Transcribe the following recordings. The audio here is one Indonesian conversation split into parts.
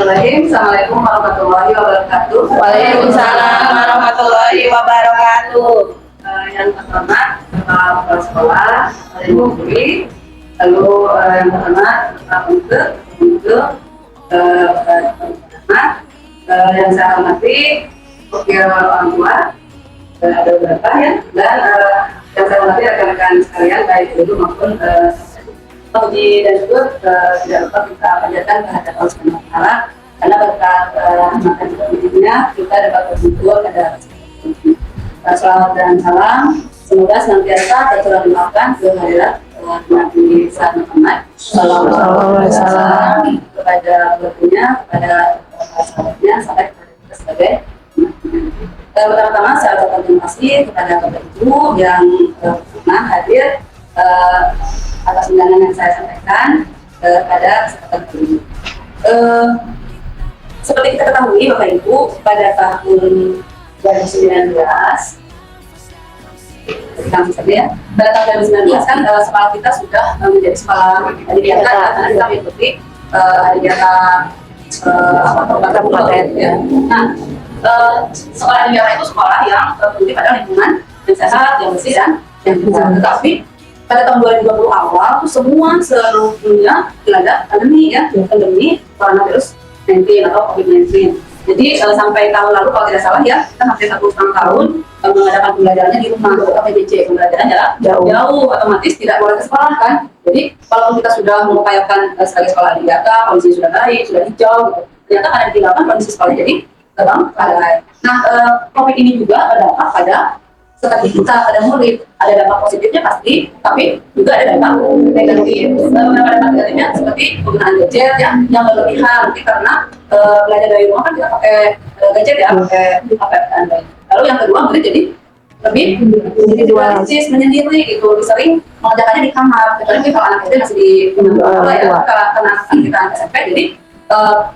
Bismillahirrahmanirrahim. Assalamualaikum warahmatullahi wabarakatuh. Waalaikumsalam warahmatullahi wabarakatuh. Yang pertama, kepala sekolah, ibu guru, lalu yang pertama, untuk yang saya hormati, wakil orang tua, ada beberapa ya, dan yang saya hormati rekan-rekan sekalian, baik ibu maupun puji dan syukur tidak lupa kita panjatkan kehadirat Allah Subhanahu wa Ta'ala, karena berkat rahmat dan karunia kita dapat berkumpul pada salawat dan salam semoga senantiasa tercurah limpahkan ke hadirat Nabi Muhammad Sallallahu Alaihi Wasallam, kepada keluarganya, kepada sahabatnya, sampai kepada kita sebagai pertama-tama saya ucapkan terima kasih kepada Bapak Ibu yang pernah hadir atas undangan yang saya sampaikan pada kesempatan ini. Seperti kita ketahui Bapak Ibu, pada tahun 2019 pada tahun 2019 kan sekolah kita sudah menjadi sekolah adidiata, karena kita mengikuti adidiata kabupaten ya. Nah, sekolah adidiata itu sekolah yang berfungsi pada lingkungan yang sehat, yang bersih dan yang benar. Tetapi pada tahun 2020 awal tuh semua seluruh dunia dilanda pandemi ya, pandemi coronavirus 19 atau COVID-19. Jadi sampai tahun lalu kalau tidak salah ya, kita hampir 1,5 tahun mengadakan pembelajarannya di rumah atau PJJ, pembelajaran jarak jauh, otomatis tidak boleh ke sekolah kan. Jadi walaupun kita sudah mengupayakan sebagai sekolah adidiata, kondisi sudah baik, sudah hijau gitu, ternyata ada ditinggalkan kondisi sekolah jadi terbengkalai. Nah, COVID ini juga berdampak pada seperti kita pada murid, ada dampak positifnya pasti, tapi juga ada dampak negatif. Beberapa dampak negatifnya seperti penggunaan gadget ya, yang berlebihan, mungkin karena belajar dari rumah kan kita pakai gadget ya, pakai HP dan lain. Lalu yang kedua murid jadi lebih individualistis, menyendiri gitu, lebih sering mengerjakannya di kamar. Kecuali kalau anak SD masih di sekolah ya, karena kita SMP jadi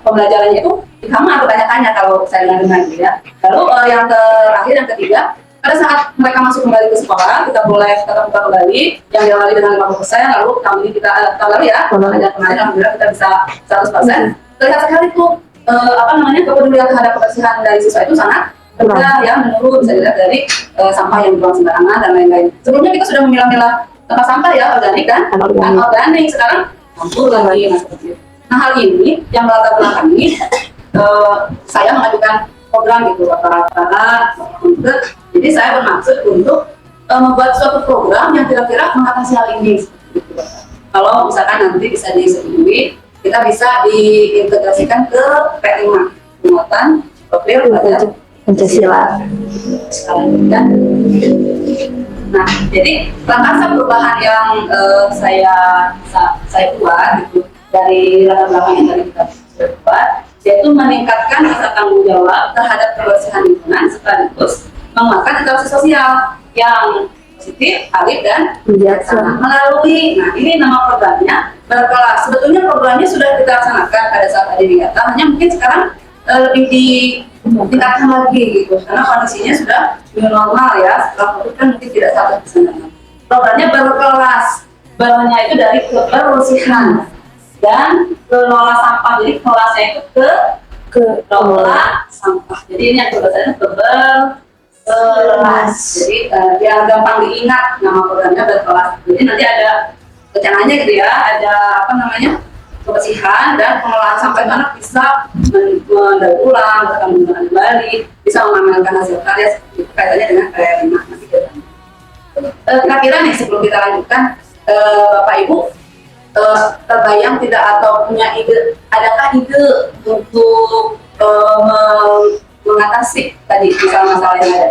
pembelajarannya itu di kamar kebanyakannya kalau saya dengar gitu ya. Lalu yang terakhir, yang ketiga, pada saat mereka masuk kembali ke sekolah, kita boleh tetap buka kembali yang diawali dengan 50%, lalu tahun ini kita tahun lalu ya, kemarin alhamdulillah kita bisa 100%. Terlihat sekali tuh kepedulian terhadap kebersihan dari siswa itu sangat rendah ya, menurun, bisa dilihat dari sampah yang dibuang sembarangan dan lain-lain. Sebelumnya kita sudah memilah-milah tempat sampah ya, organik dan anorganik, sekarang campur lagi. Nah, hal ini yang melatar belakangi saya mengajukan program gitu rata-rata untuk, jadi saya bermaksud untuk membuat suatu program yang kira-kira mengatasi hal ini. Kalau misalkan nanti bisa disetujui, kita bisa diintegrasikan ke P5 penguatan profil pada Pancasila. Nah, jadi langkah perubahan yang saya buat gitu dari latar belakang yang tadi kita sudah buat, yaitu meningkatkan rasa tanggung jawab terhadap kebersihan lingkungan sekaligus menguatkan interaksi sosial yang positif, arif dan bijaksana melalui, nah ini nama programnya berkelas. Sebetulnya programnya sudah kita laksanakan pada saat adidiata, hanya mungkin sekarang lebih ditingkatkan lagi gitu, karena kondisinya sudah new normal ya, setelah COVID kan mungkin tidak 100%. Programnya berkelas, bernya itu dari kebersihan dan kelola sampah. Jadi kelasnya itu kelola sampah. Jadi ini yang kebersihannya berkelas. Jadi biar gampang diingat nama programnya berkelas. Jadi nanti ada rencananya gitu ya, ada kebersihan dan pengelolaan sampah, anak bisa mendaur ulang, bisa menggunakan kembali, bisa mengamankan hasil karya seperti itu, kaitannya dengan karya lima nanti kita. Kira-kira nih sebelum kita lanjutkan, Bapak Ibu terbayang tidak atau punya ide, adakah ide untuk mengatasi tadi masalah-masalah yang ada?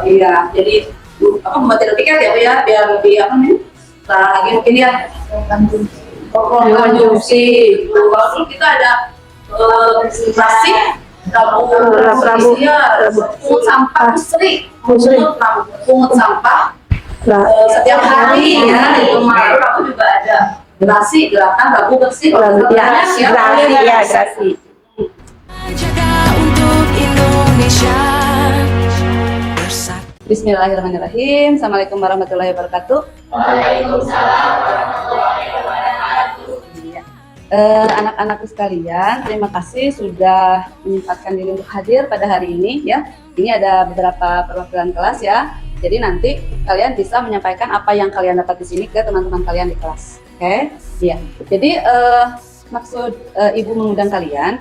Iya, jadi membuat tiket ya Bu ya, biar lebih lagi mungkin ya konsumsi. Kalau dulu kita ada plastik, pungut sampah pungut sampah setiap hari ya di rumah. Lalu aku juga ada gerasi, gerakan Rabu Bersih. Gerasi. Bismillahirrahmanirrahim. Assalamualaikum warahmatullahi wabarakatuh. Waalaikumsalam warahmatullahi wabarakatuh. Anak-anakku sekalian, terima kasih sudah menyempatkan diri untuk hadir pada hari ini ya. Ini ada beberapa perwakilan kelas ya. Jadi nanti kalian bisa menyampaikan apa yang kalian dapat di sini ke teman-teman kalian di kelas. Oke? Iya. Jadi maksud Ibu mengundang kalian,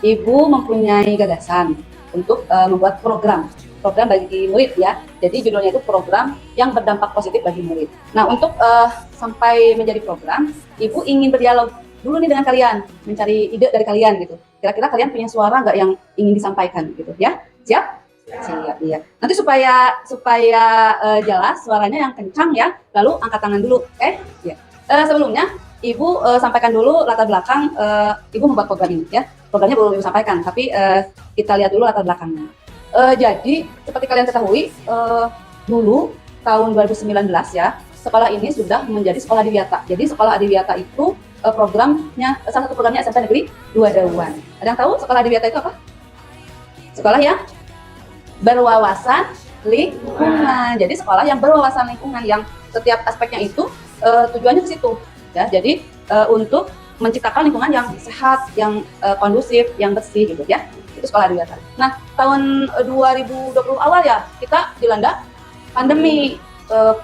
Ibu mempunyai gagasan untuk membuat program bagi murid ya. Jadi judulnya itu program yang berdampak positif bagi murid. Nah, untuk sampai menjadi program, Ibu ingin berdialog dulu nih dengan kalian, mencari ide dari kalian gitu. Kira-kira kalian punya suara nggak yang ingin disampaikan gitu ya? Siap? Siap, iya. Nanti supaya jelas suaranya yang kencang ya, lalu angkat tangan dulu, oke? Ya. Sebelumnya Ibu sampaikan dulu latar belakang Ibu membuat program ini ya. Programnya belum Ibu sampaikan, tapi kita lihat dulu latar belakangnya. Jadi seperti kalian ketahui, dulu tahun 2019 ya, sekolah ini sudah menjadi sekolah adiwiyata. Jadi sekolah adiwiyata itu programnya, salah satu programnya SMP Negeri 2 Dauan. Ada yang tahu sekolah adiwiyata itu apa? Sekolah yang berwawasan lingkungan. Jadi sekolah yang berwawasan lingkungan, yang setiap aspeknya itu tujuannya ke situ ya. Jadi untuk menciptakan lingkungan yang sehat, yang kondusif, yang bersih gitu ya. Itu sekolah adiwiyata. Nah, tahun 2020 awal ya, kita dilanda pandemi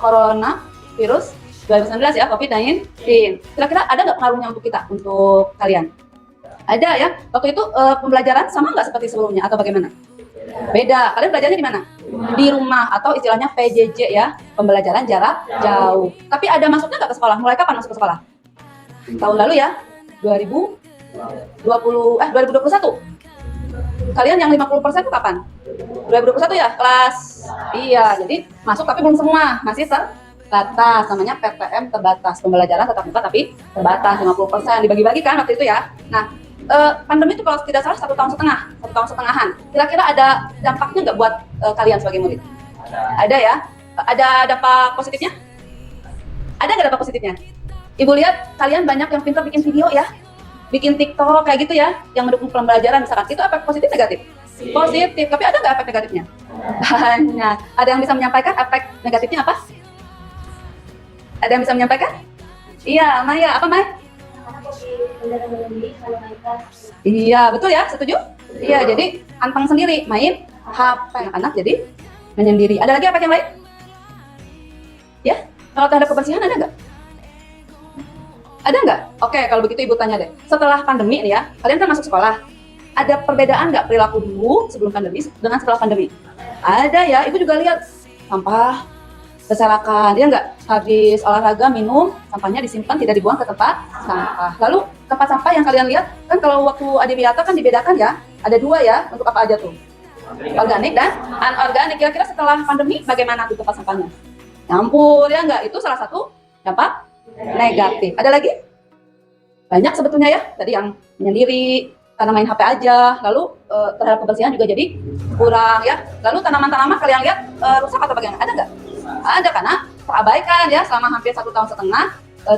corona virus 2019 ya, COVID-19. Kira-kira ada nggak pengaruhnya untuk kita, untuk kalian? Ada ya. Waktu itu pembelajaran sama nggak seperti sebelumnya atau bagaimana? Beda. Kalian belajarnya di mana? Di rumah atau istilahnya PJJ ya, pembelajaran jarak jauh. Tapi ada masuknya nggak ke sekolah? Mulai kapan masuk ke sekolah? Tahun lalu ya, 2021. Kalian yang 50% itu kapan? 2021 ya, kelas. Iya, jadi masuk tapi belum semua, masih terbatas, namanya PTM terbatas, pembelajaran tetap muka tapi terbatas 50%, dibagi-bagi kan waktu itu ya. Nah, pandemi itu kalau tidak salah 1,5 tahun, 1,5 tahunan. Kira-kira ada dampaknya nggak buat kalian sebagai murid? Ada ya? Ada dampak positifnya? Ada nggak dampak positifnya? Ibu lihat kalian banyak yang pintar bikin video ya, bikin TikTok kayak gitu ya, yang mendukung pembelajaran misalkan. Itu efek positif negatif? Positif. Tapi ada nggak efek negatifnya? Banyak. Ada yang bisa menyampaikan efek negatifnya apa? Ada yang bisa menyampaikan? Iya, Maya. Apa, Maya? Iya, betul ya, setuju? Iya, jadi anteng sendiri, main HP anak jadi menyendiri. Ada lagi apa yang lain? Ya, kalau terhadap kebersihan ada nggak? Ada nggak? Oke, kalau begitu Ibu tanya deh. Setelah pandemi nih ya, kalian kan masuk sekolah. Ada perbedaan nggak perilaku dulu sebelum pandemi dengan setelah pandemi? Ada ya, Ibu juga lihat sampah berserakan, ya nggak? Habis olahraga, minum, sampahnya disimpan, tidak dibuang ke tempat sampah. Lalu tempat sampah yang kalian lihat, kan kalau waktu adiwiyata kan dibedakan ya, ada 2 ya, untuk apa aja tuh? Organik dan anorganik. Kira-kira setelah pandemi bagaimana tuh tempat sampahnya? Nyampur ya nggak? Itu salah satu dampak negatif. Ada lagi? Banyak sebetulnya ya, tadi yang menyendiri, karena main HP aja, lalu terhadap kebersihan juga jadi kurang ya. Lalu tanaman-tanaman kalian lihat rusak atau bagaimana? Ada nggak? Ada, karena terabaikan ya selama hampir 1,5 tahun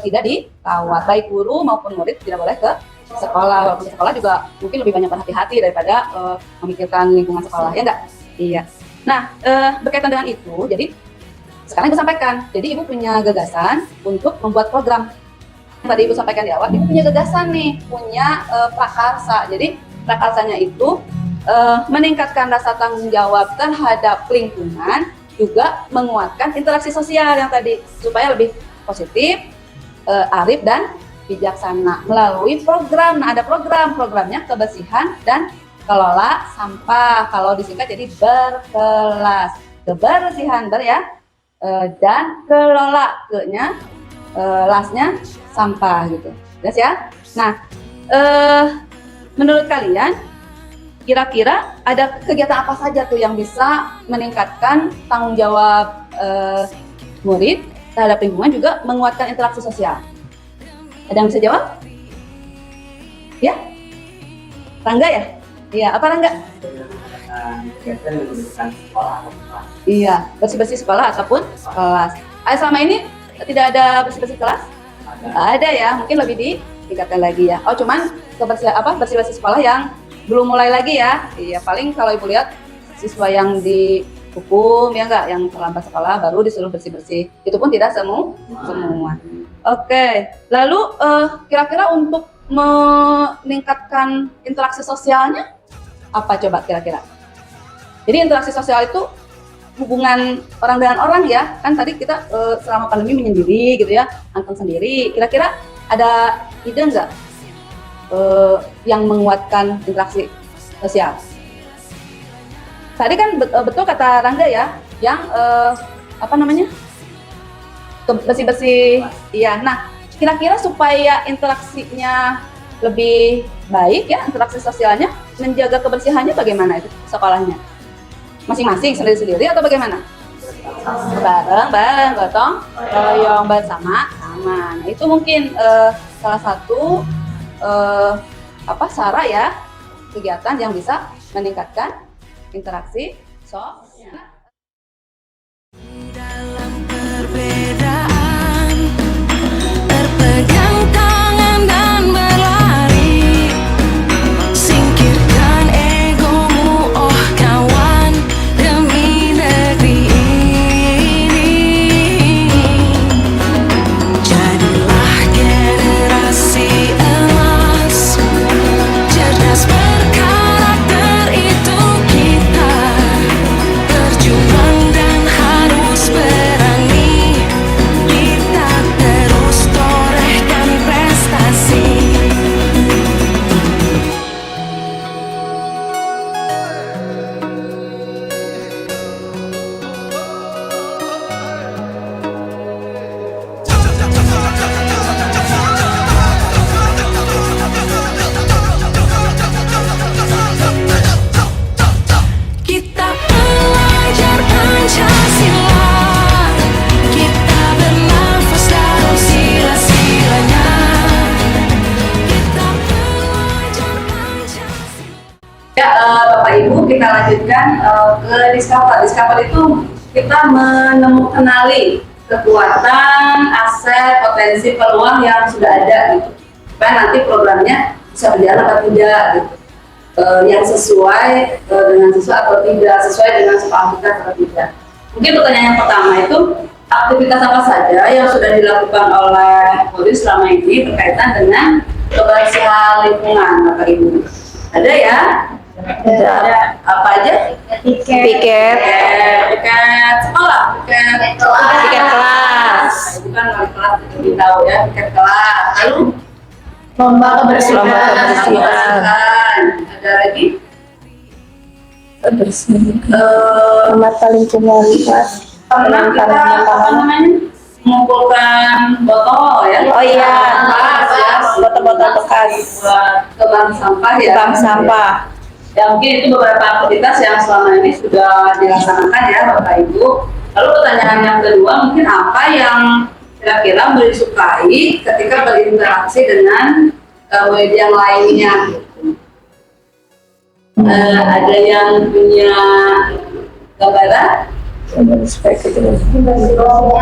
tidak dirawat. Baik guru maupun murid tidak boleh ke sekolah. Walaupun sekolah juga mungkin lebih banyak berhati-hati daripada memikirkan lingkungan sekolah, ya enggak? Iya. Nah, berkaitan dengan itu, jadi sekarang Ibu sampaikan. Jadi Ibu punya gagasan untuk membuat program. Tadi Ibu sampaikan di awal, Ibu punya gagasan nih, punya prakarsa. Jadi prakarsanya itu meningkatkan rasa tanggung jawab terhadap lingkungan, juga menguatkan interaksi sosial yang tadi supaya lebih positif, arif dan bijaksana melalui program. Nah, ada programnya kebersihan dan kelola sampah. Kalau disingkat jadi berkelas. Kebersihan ya, dan kelola ke-nya, lasnya sampah gitu. Jelas ya? Nah, menurut kalian kira-kira ada kegiatan apa saja tuh yang bisa meningkatkan tanggung jawab murid terhadap lingkungan, juga menguatkan interaksi sosial? Ada yang bisa jawab? Ya? Rangga ya? Iya, apa Rangga? Iya, bersih-bersih sekolah ataupun kelas. Selama ini tidak ada bersih-bersih kelas? Ada ya, mungkin lebih ditingkatkan lagi ya. Oh, cuman bersih-bersih sekolah yang belum mulai lagi ya. Iya, paling kalau Ibu lihat siswa yang dihukum ya enggak, yang terlambat sekolah baru disuruh bersih-bersih. Itu pun tidak semua. Oke. Lalu kira-kira untuk meningkatkan interaksi sosialnya apa coba kira-kira? Jadi interaksi sosial itu hubungan orang dengan orang ya, kan tadi kita selama pandemi menyendiri gitu ya, nonton sendiri. Kira-kira ada ide nggak yang menguatkan interaksi sosial? Tadi kan betul kata Rangga ya, yang bersih-bersih. Iya. Nah, kira-kira supaya interaksinya lebih baik ya, interaksi sosialnya, menjaga kebersihannya bagaimana itu sekolahnya? Masing-masing sendiri-sendiri atau bagaimana? Bareng, gotong royong bersama. Nah, itu mungkin salah satu cara ya, kegiatan yang bisa meningkatkan interaksi sosial. Dalam perbedaan, berpegang tangan dan berlari, singkirkan egomu, oh kawan, demi negeri ini. Jadilah generasi emas, cerdas berkarakter, itu kita. Berjuang dan harus berani, kita terus torehkan prestasi. Kita belajar Pancasila, kita bernafas dalam sila-silanya. Kita belajar Pancasila. Ya, Bapak Ibu, kita lanjutkan ke Discover. Discover itu kita mengenali kekuatan, aset, potensi, peluang yang sudah ada gitu. Supaya nanti programnya bisa berjalan atau tidak gitu. Yang sesuai dengan sesuai atau tidak, sesuai dengan sepaham kita atau tidak. Mungkin pertanyaan yang pertama itu, aktivitas apa saja yang sudah dilakukan oleh Polri selama ini berkaitan dengan kebersihan lingkungan, Bapak Ibu? Ada ya? Ada apa aja? Piket. Piket sekolah, piket kelas. Piket kelas. Itu kan wali kelas lebih tahu ya, piket kelas. Lalu Lomba kebersihan. Ada lagi? Mata lingkungan kelas. Pernah kita mengumpulkan botol ya? Oh iya, bekas ya, botol-botol bekas buat ke bank sampah ya. bank sampah. Ya mungkin itu beberapa aktivitas yang selama ini sudah dilaksanakan ya Bapak Ibu. Lalu pertanyaan yang kedua, mungkin apa yang kira-kira boleh disukai ketika berinteraksi dengan murid yang lainnya? Ada yang punya gambaran? Bersih-bersihnya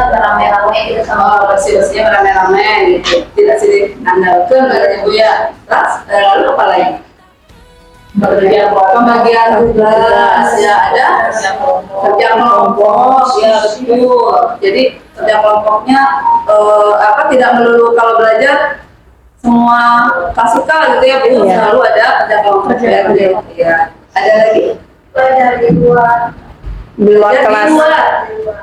beramai-ramai gitu, sama bersih-bersihnya beramai-ramai gitu. Tidak sih andalkan katanya Bu ya. Terus lalu apa lagi? Pembagian tugas ya, ada kerja kelompok ya, betul. Jadi kerja kelompoknya tidak melulu kalau belajar semua klasik gitu ya, Bu. Iya. Selalu ada kerja kelompok ya. Ada lagi belajar di luar. Di luar Belajar kelas.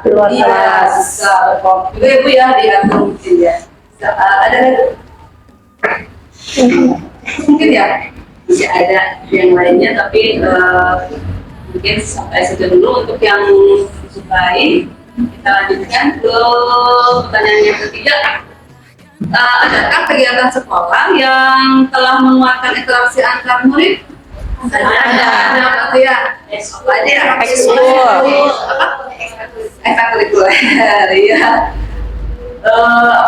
Di luar Iya, kelas. bisa juga ya Bu ya, diatur mungkin ya. Ada lagi? Mungkin ya, masih ada yang lainnya, tapi mungkin sampai situ dulu untuk yang disukai. Kita lanjutkan ke pertanyaan yang ketiga. Adakah kegiatan sekolah yang telah menguatkan interaksi antar murid? Ada apa ya? Apa aja ya? Ekskul. Ekstrakurikuler, iya.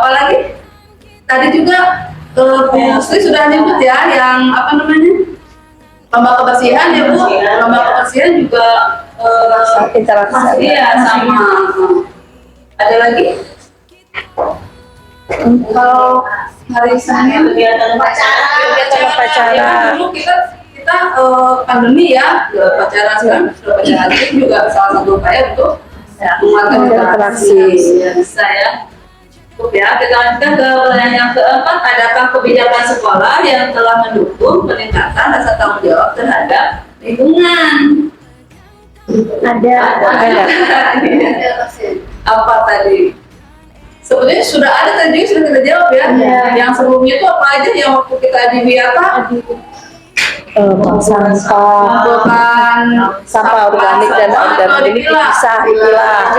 Apalagi tadi juga Bu Sri sudah nyebut ya, yang lomba kebersihan ya Bu. Lomba kebersihan juga Interaksi. iya sama. Ada lagi? Kalau hari Senin kegiatan upacara. Ya, dulu kita pandemi ya, upacara sekarang sudah upacara lagi juga salah satu upaya untuk menguatkan interaksi. Ya, bisa ya. Cukup ya. Kita lanjutkan ke pertanyaan yang keempat. Adakah kebijakan sekolah yang telah mendukung peningkatan rasa tanggung jawab terhadap lingkungan? Ada. Apa tadi? Sebenarnya sudah ada tadi, sudah kita jawab ya. Iya. Yang sebelumnya itu apa aja yang waktu kita di Biata? Sampah, Bukan sampah organik dan anorganik dipisah, dipilah.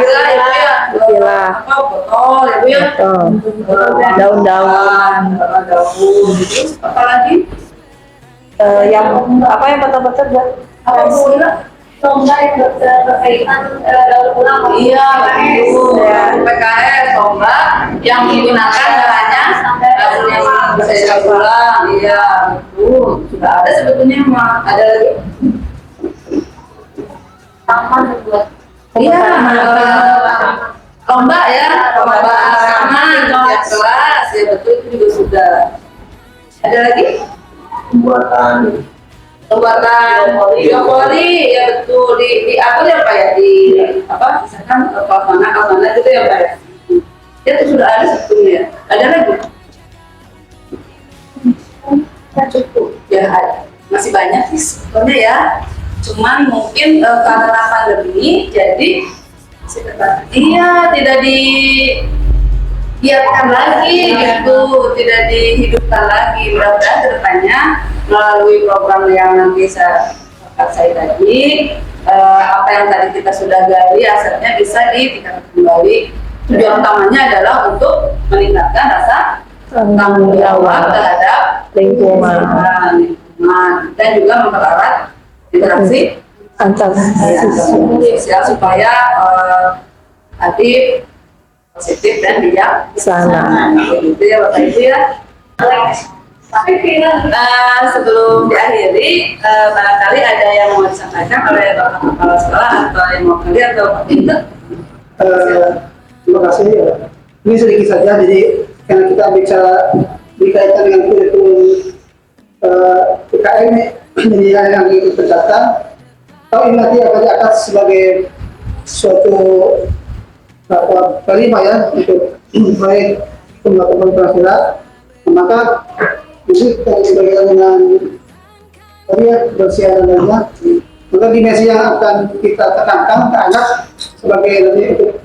Dipilah. Apa botol ya Bu ya? Daun-daun. Daun. Terus apa lagi? Yang apa yang betul-betul buat Apa Bu? Lomba yang berkaitan daur ulang. Iya, betul. Ya. PKS lomba yang menggunakan bahannya daun yang bisa didaur ulang. Iya, betul. Sudah ada sebetulnya mah. Ada lagi? Taman buat Iya, lomba ya, lomba taman tiap kelas. Ya betul, itu juga sudah. Ada lagi? Pembuatan biopori, ya betul, di apa ya Pak ya, di apa misalkan kelas mana gitu ya Pak ya. Itu sudah ada sebetulnya. Ada lagi? Ya cukup ya, ada. Masih banyak sih sebetulnya ya, cuman mungkin karena pandemi jadi iya tidak dibiarkan lagi gitu, tidak dihidupkan lagi. Mudah-mudahan kedepannya melalui program yang nanti saya tadi, apa yang tadi kita sudah gali asalnya bisa ditingkatkan kembali. Tujuan utamanya adalah untuk meningkatkan rasa tanggung jawab terhadap lingkungan dan juga mempererat interaksi antar sosial supaya tadi positif dan sana. Gitu ya Bapak Ibu ya. Sebelum diakhiri, barangkali ada yang mau disampaikan oleh Bapak Kepala Sekolah atau yang mau kali atau Pak Pintu. Terima kasih ya. Ini sedikit saja, jadi karena kita bicara berkaitan dengan kurikulum PKM ini yang itu terdaftar. Kalau ini nanti akan sebagai suatu kelima ya untuk baik teman-teman praserat, maka bisa berkaitan dengan tadi ya kebersihan dan lainnya. Maka dimensi yang akan kita tekankan ke anak sebagai lebih untuk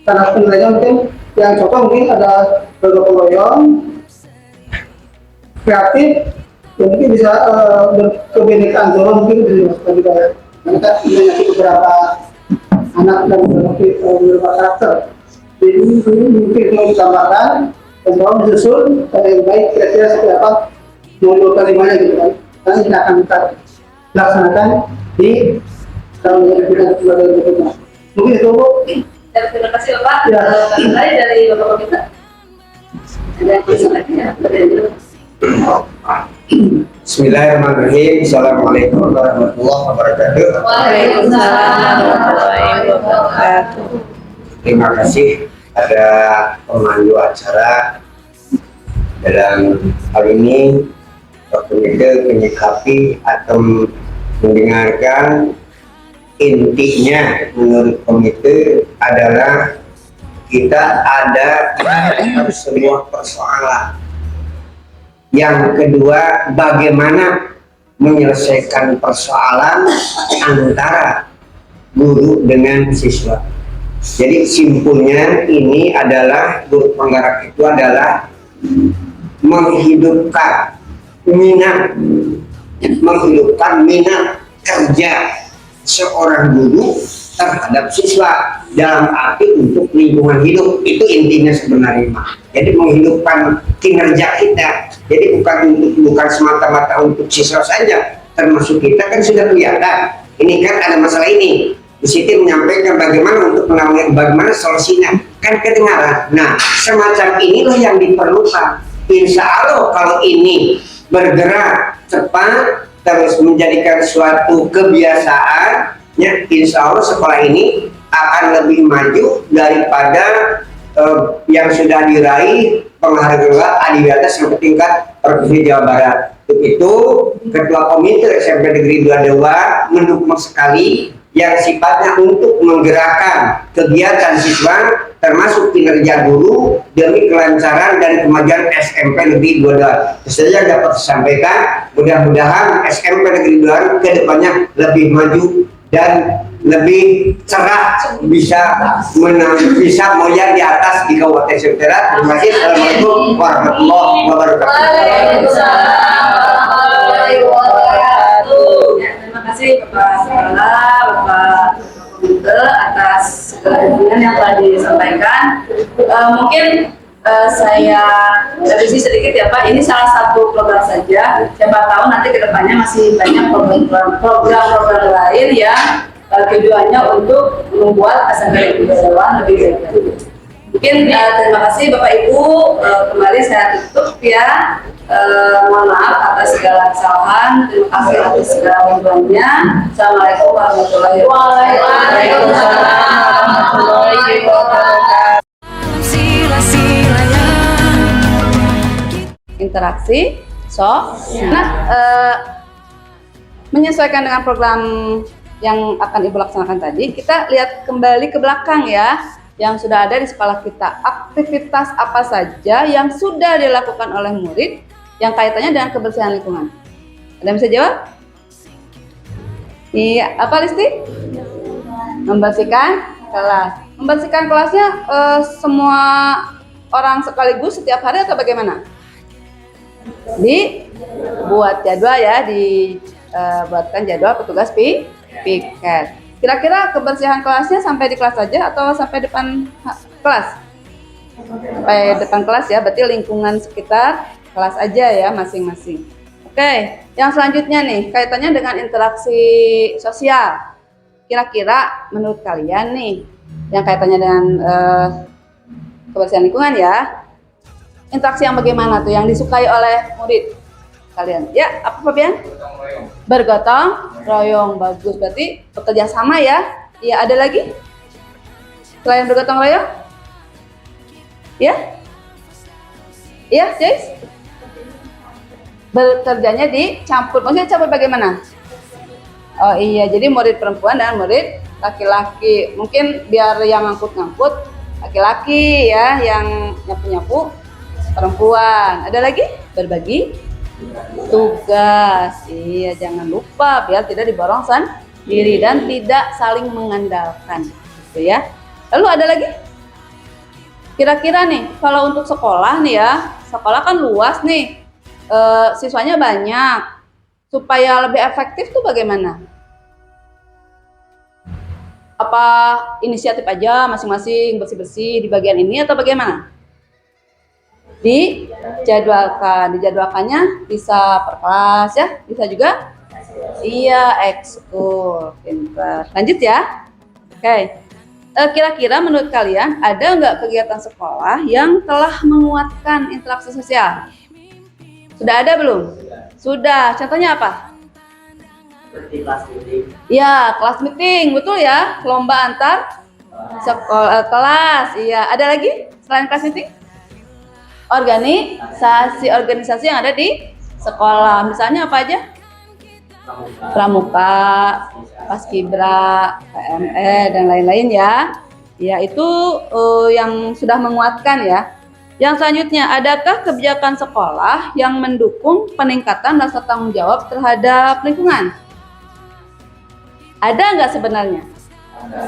karena penilaian mungkin yang contoh mungkin ada bergotong royong, kreatif, yang mungkin bisa berkebinekaan turun mungkin bisa dimasukkan juga ya. Karena kan memiliki beberapa anak dan beberapa karakter. Jadi ini mungkin mau ditambahkan dan mau disusun yang baik kira-kira seperti apa modul kelimanya gitu kan. Karena ini akan kita laksanakan di tahun 2020. Mungkin itu Bu. Terima kasih Bapak. Ya. Barangkali dari Bapak Pintu. Ada yang bisa lagi ya? Bismillahirrahmanirrahim. Assalamualaikum warahmatullahi wabarakatuh. Waalaikumsalam warahmatullahi wabarakatuh. Terima kasih ada pemandu acara dalam hal ini komite menyikapi atau mendengarkan. Intinya menurut komite adalah kita ada sebuah persoalan. Yang kedua, bagaimana menyelesaikan persoalan antara guru dengan siswa. Jadi simpulnya ini adalah guru penggerak itu adalah menghidupkan minat kerja seorang guru terhadap siswa dalam arti untuk lingkungan hidup. Itu intinya sebenarnya. Jadi menghidupkan kinerja kita. Jadi bukan semata-mata untuk siswa saja, termasuk kita kan sudah kelihatan. Ini kan ada masalah ini. Di situ menyampaikan bagaimana untuk menangani, bagaimana solusinya. Kan kedengaran. Nah, semacam inilah yang diperlukan. Insya Allah kalau ini bergerak cepat terus menjadikan suatu kebiasaan, ya insya Allah sekolah ini akan lebih maju daripada yang sudah diraih penghargaan adiwiyata sampai tingkat provinsi Jawa Barat. Untuk itu Ketua Komite SMP Negeri 22 mendukung sekali yang sifatnya untuk menggerakkan kegiatan siswa termasuk kinerja guru demi kelancaran dan kemajuan SMP Negeri 22. Itu saja dapat disampaikan. Mudah-mudahan SMP Negeri 22 ke depannya lebih maju dan lebih cerah, bisa moyang di atas di Kabupaten Semarang. Terima kasih. Assalamualaikum warahmatullahi wabarakatuh. Waalaikumsalam warahmatullahi wabarakatuh. Ya, terima kasih Bapak Kepala, Bapak Komite atas dukungan yang telah disampaikan. Mungkin saya revisi sedikit ya Pak. Ini salah satu program saja. Siapa tahu nanti kedepannya masih banyak program-program lain yang tujuannya untuk membuat SMP Negeri 22 lebih baik lagi. Mungkin terima kasih Bapak Ibu, kembali saya tutup ya. Mohon maaf atas segala kesalahan, terima kasih atas segala bantuannya. Assalamualaikum warahmatullahi wabarakatuh. Sila-silanya Interaksi menyesuaikan dengan program yang akan Ibu laksanakan tadi, kita lihat kembali ke belakang ya, yang sudah ada di sekolah kita. Aktivitas apa saja yang sudah dilakukan oleh murid yang kaitannya dengan kebersihan lingkungan? Ada yang bisa jawab? Iya, apa Listi? Membersihkan kelas. Membersihkan kelasnya semua orang sekaligus setiap hari atau bagaimana? Dibuat jadwal ya, dibuatkan jadwal petugas piket. Kira-kira kebersihan kelasnya sampai di kelas saja atau sampai depan kelas? Sampai depan kelas ya, berarti lingkungan sekitar kelas aja ya masing-masing. Oke, yang selanjutnya nih kaitannya dengan interaksi sosial. Kira-kira menurut kalian nih yang kaitannya dengan kebersihan lingkungan ya, interaksi yang bagaimana tuh yang disukai oleh murid kalian? Ya, apa Fabian? Bergotong royong, bagus. Berarti bekerja sama ya. Iya, ada lagi? Selain bergotong royong? Ya? Iya, Joyce? Bekerjanya dicampur. Maksudnya campur bagaimana? Oh iya, jadi murid perempuan dan murid laki-laki. Mungkin biar yang ngangkut-ngangkut laki-laki ya, yang nyapu-nyapu perempuan. Ada lagi? Berbagi tugas. Iya, jangan lupa biar tidak diborong sendiri dan tidak saling mengandalkan gitu ya. Lalu ada lagi? Kira-kira nih kalau untuk sekolah nih ya, sekolah kan luas nih, siswanya banyak, supaya lebih efektif tuh bagaimana? Apa inisiatif aja masing-masing bersih-bersih di bagian ini atau bagaimana? Dijadwalkannya bisa per kelas ya, bisa juga iya ekskul. Pintar. Lanjut ya. Oke, kira-kira menurut kalian ada nggak kegiatan sekolah yang telah menguatkan interaksi sosial? Sudah ada belum? Sudah. Contohnya apa? Seperti kelas meeting. Ya, kelas meeting, betul ya. Lomba antar sekolah kelas. Iya. Ada lagi selain kelas meeting? Organisasi yang ada di sekolah. Misalnya apa aja? Pramuka, Paskibra, PME dan lain-lain ya. Ya, itu yang sudah menguatkan ya. Yang selanjutnya, adakah kebijakan sekolah yang mendukung peningkatan rasa tanggung jawab terhadap lingkungan? Ada nggak sebenarnya?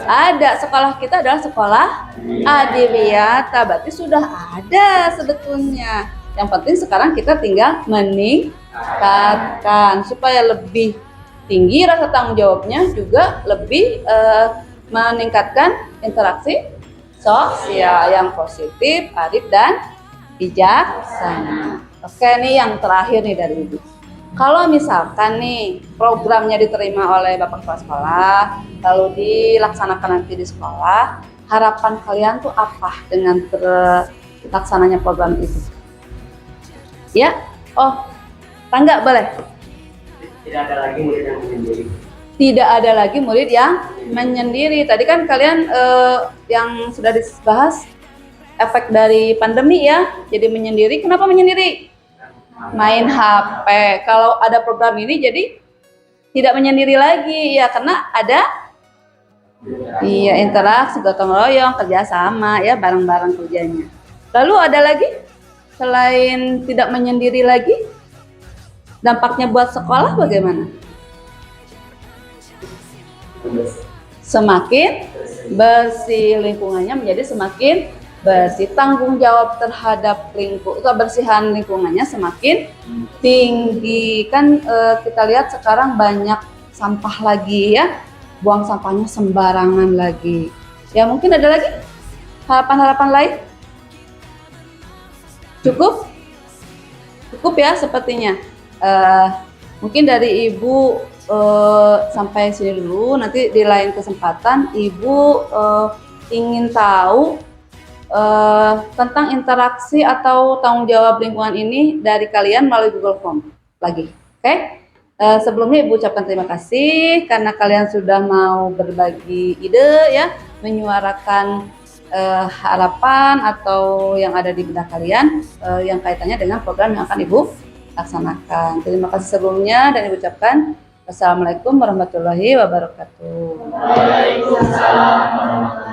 Ada. Sekolah kita adalah sekolah adiwiyata, berarti sudah ada sebetulnya. Yang penting sekarang kita tinggal meningkatkan supaya lebih tinggi rasa tanggung jawabnya, juga lebih meningkatkan interaksi sosial yang positif, arif dan bijaksana. Oke, nih yang terakhir nih dari Ibu. Kalau misalkan nih programnya diterima oleh Bapak Kepala Sekolah, lalu dilaksanakan nanti di sekolah, harapan kalian tuh apa dengan terlaksananya program itu? Ya? Oh, Tangga boleh? Tidak ada lagi murid yang menyendiri. Tidak ada lagi murid yang menyendiri. Tadi kan kalian yang sudah dibahas efek dari pandemi ya, jadi menyendiri. Kenapa menyendiri? Main HP. Kalau ada program ini jadi tidak menyendiri lagi ya, karena ada Iya, interaksi, gotong royong, kerjasama ya, bareng-bareng kerjanya. Lalu ada lagi selain tidak menyendiri lagi, dampaknya buat sekolah bagaimana? Semakin bersih lingkungannya, menjadi semakin bersih. Tanggung jawab terhadap kebersihan lingkungannya semakin tinggi. Kan kita lihat sekarang banyak sampah lagi ya, buang sampahnya sembarangan lagi. Ya mungkin ada lagi harapan-harapan lain? Cukup? Cukup ya sepertinya. Mungkin dari Ibu sampai sini dulu. Nanti di lain kesempatan Ibu ingin tahu tentang interaksi atau tanggung jawab lingkungan ini dari kalian melalui Google Form lagi. Oke? Sebelumnya Ibu ucapkan terima kasih karena kalian sudah mau berbagi ide ya, menyuarakan harapan atau yang ada di benak kalian yang kaitannya dengan program yang akan Ibu laksanakan. Terima kasih sebelumnya dan Ibu ucapkan Assalamualaikum warahmatullahi wabarakatuh. Waalaikumsalam warahmatullahi wabarakatuh.